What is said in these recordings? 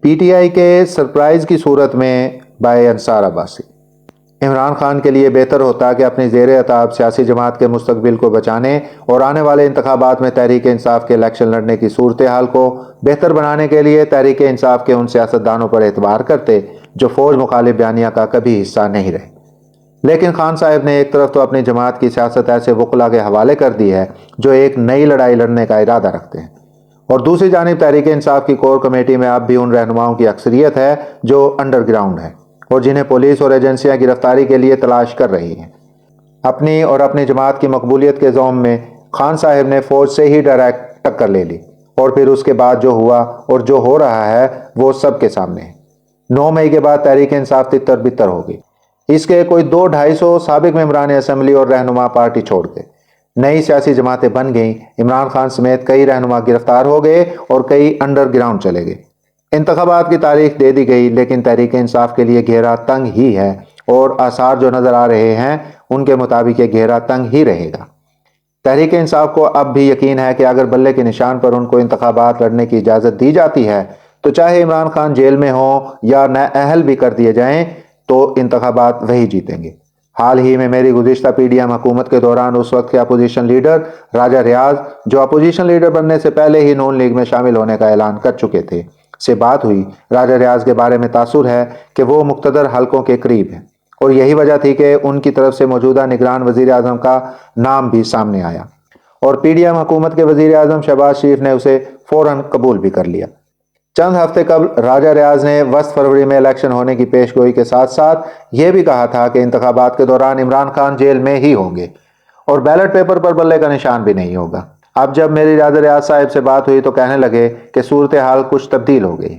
P T I کے surprise کی صورت میں بائے انصار عباسی۔ عمران خان کے لیے بہتر ہوتا کہ اپنی زیر اطاعت سیاسی جماعت کے مستقبل کو بچانے اور آنے والے انتخابات میں تحریک انصاف کے الیکشن لڑنے کی صورتحال کو بہتر بنانے کے لیے تحریک انصاف کے ان سیاستدانوں پر اعتبار کرتے جو فوج مخالف بیانیہ کا کبھی حصہ نہیں رہے۔ لیکن خان صاحب نے ایک طرف تو اپنی جماعت کی سیاست ایسے وکلا کے حوالے کر دی ہے جو ایک نئی لڑائی لڑنے کا ارادہ رکھتے ہیں، اور دوسری جانب تحریک انصاف کی کور کمیٹی میں اب بھی ان رہنماؤں کی اکثریت ہے جو انڈر گراؤنڈ ہے اور جنہیں پولیس اور ایجنسیاں گرفتاری کے لیے تلاش کر رہی ہیں۔ اپنی اور اپنی جماعت کی مقبولیت کے زوم میں خان صاحب نے فوج سے ہی ڈائریکٹ ٹکر لے لی، اور پھر اس کے بعد جو ہوا اور جو ہو رہا ہے وہ سب کے سامنے ہے۔ 9 مئی کے بعد تحریک انصاف تتر بتر ہو گئی۔ اس کے کوئی 200-250 سابق ممبران اسمبلی اور رہنما پارٹی چھوڑ گئے، نئی سیاسی جماعتیں بن گئیں۔ عمران خان سمیت کئی رہنما گرفتار ہو گئے اور کئی انڈر گراؤنڈ چلے گئے۔ انتخابات کی تاریخ دے دی گئی، لیکن تحریک انصاف کے لیے گھیرا تنگ ہی ہے، اور آثار جو نظر آ رہے ہیں ان کے مطابق یہ گھیرا تنگ ہی رہے گا۔ تحریک انصاف کو اب بھی یقین ہے کہ اگر بلے کے نشان پر ان کو انتخابات لڑنے کی اجازت دی جاتی ہے تو چاہے عمران خان جیل میں ہوں یا نااہل بھی کر دیے جائیں تو انتخابات وہی جیتیں گے۔ حال ہی میں میری گزشتہ پی ڈی ایم حکومت کے دوران اس وقت کے اپوزیشن لیڈر راجہ ریاض، جو اپوزیشن لیڈر بننے سے پہلے ہی نون لیگ میں شامل ہونے کا اعلان کر چکے تھے، سے بات ہوئی۔ راجہ ریاض کے بارے میں تاثر ہے کہ وہ مقتدر حلقوں کے قریب ہیں، اور یہی وجہ تھی کہ ان کی طرف سے موجودہ نگران وزیر اعظم کا نام بھی سامنے آیا، اور پی ڈی ایم حکومت کے وزیر اعظم شہباز شریف نے اسے فوراً قبول بھی کر لیا۔ چند ہفتے قبل راجہ ریاض نے وسط فروری میں الیکشن ہونے کی پیش گوئی کے ساتھ ساتھ یہ بھی کہا تھا کہ انتخابات کے دوران عمران خان جیل میں ہی ہوں گے اور بیلٹ پیپر پر بلے کا نشان بھی نہیں ہوگا۔ اب جب میری راجہ ریاض صاحب سے بات ہوئی تو کہنے لگے کہ صورتحال کچھ تبدیل ہو گئی۔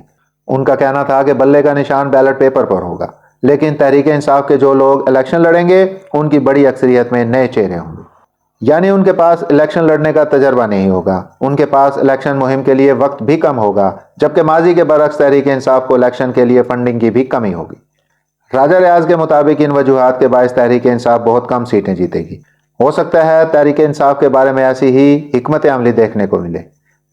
ان کا کہنا تھا کہ بلے کا نشان بیلٹ پیپر پر ہوگا، لیکن تحریک انصاف کے جو لوگ الیکشن لڑیں گے ان کی بڑی اکثریت میں نئے چہرے ہوں گے، یعنی ان کے پاس الیکشن لڑنے کا تجربہ نہیں ہوگا، ان کے پاس الیکشن مہم کے لیے وقت بھی کم ہوگا، جبکہ ماضی کے برعکس تحریک انصاف کو الیکشن کے لیے فنڈنگ کی بھی کمی ہوگی۔ راجہ ریاض کے مطابق ان وجوہات کے باعث تحریک انصاف بہت کم سیٹیں جیتے گی۔ ہو سکتا ہے تحریک انصاف کے بارے میں ایسی ہی حکمت عملی دیکھنے کو ملے۔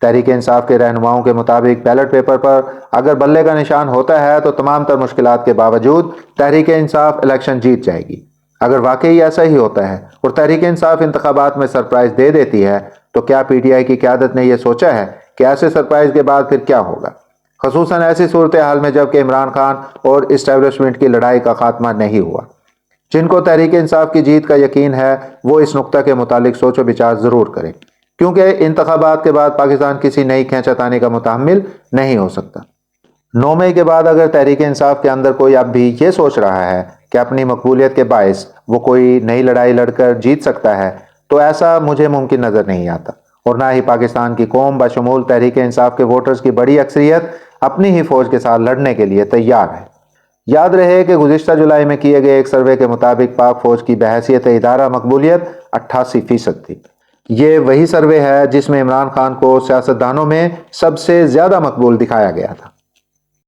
تحریک انصاف کے رہنماؤں کے مطابق بیلٹ پیپر پر اگر بلے کا نشان ہوتا ہے تو تمام تر مشکلات کے باوجود تحریک انصاف الیکشن جیت جائے گی۔ اگر واقعی ایسا ہی ہوتا ہے اور تحریک انصاف انتخابات میں سرپرائز دے دیتی ہے تو کیا پی ٹی آئی کی قیادت نے یہ سوچا ہے کہ ایسے سرپرائز کے بعد پھر کیا ہوگا، خصوصاً ایسی صورتحال میں جب کہ عمران خان اور اسٹیبلشمنٹ کی لڑائی کا خاتمہ نہیں ہوا؟ جن کو تحریک انصاف کی جیت کا یقین ہے وہ اس نقطہ کے متعلق سوچ و بچار ضرور کریں، کیونکہ انتخابات کے بعد پاکستان کسی نئی کھینچا کا متحمل نہیں ہو سکتا۔ 9 مئی کے بعد اگر تحریک انصاف کے اندر کوئی اب بھی یہ سوچ رہا ہے کہ اپنی مقبولیت کے باعث وہ کوئی نئی لڑائی لڑ کر جیت سکتا ہے تو ایسا مجھے ممکن نظر نہیں آتا، اور نہ ہی پاکستان کی قوم بشمول تحریک انصاف کے ووٹرز کی بڑی اکثریت اپنی ہی فوج کے ساتھ لڑنے کے لیے تیار ہے۔ یاد رہے کہ گزشتہ جولائی میں کیے گئے ایک سروے کے مطابق پاک فوج کی بحیثیت ادارہ مقبولیت 88% تھی۔ یہ وہی سروے ہے جس میں عمران خان کو سیاستدانوں میں سب سے زیادہ مقبول دکھایا گیا تھا۔